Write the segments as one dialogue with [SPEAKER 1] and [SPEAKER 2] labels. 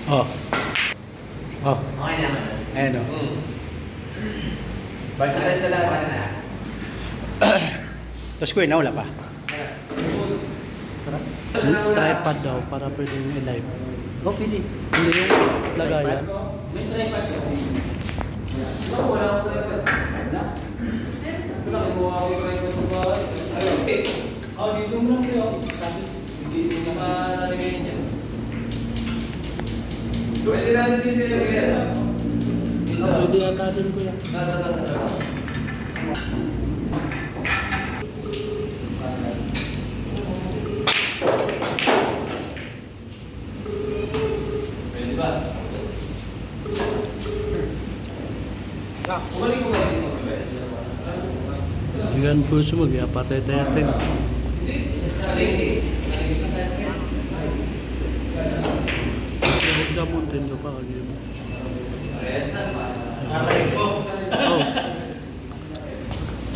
[SPEAKER 1] Oh. Oh.
[SPEAKER 2] Okay naman.
[SPEAKER 1] Ayan o.
[SPEAKER 2] Basta tayo sa lahat na.
[SPEAKER 1] Tapos kuya, nawala pa. Tripod daw para pwedeng i-live. Oh, pwede. Hindi yung lagayan.
[SPEAKER 2] May tripod ko. Wala ko tripod. Wala ko tripod sa bahay. Ayun. Dito mo lang kayo. Dito mo nakalagay niya. Pwede natin dito yung yan.
[SPEAKER 1] Pwede yata din kuya.
[SPEAKER 2] Pwede ba? Bumalik ko ba dito?
[SPEAKER 1] Yan po sumag, patay tayo tayo. Kasi ako jamon din ka pa kagaya mo. Oh.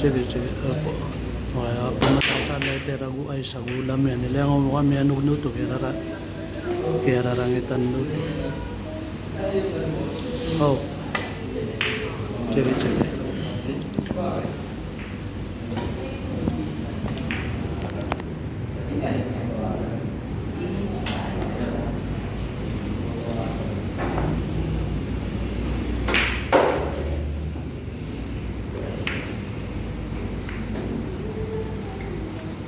[SPEAKER 1] Sige, sige. Opo. Kaya po masasanay terago ay sa gulam yan. Nila ang kami anong nuto. Kaya rarangitan nuto. Oh. Sige, sige.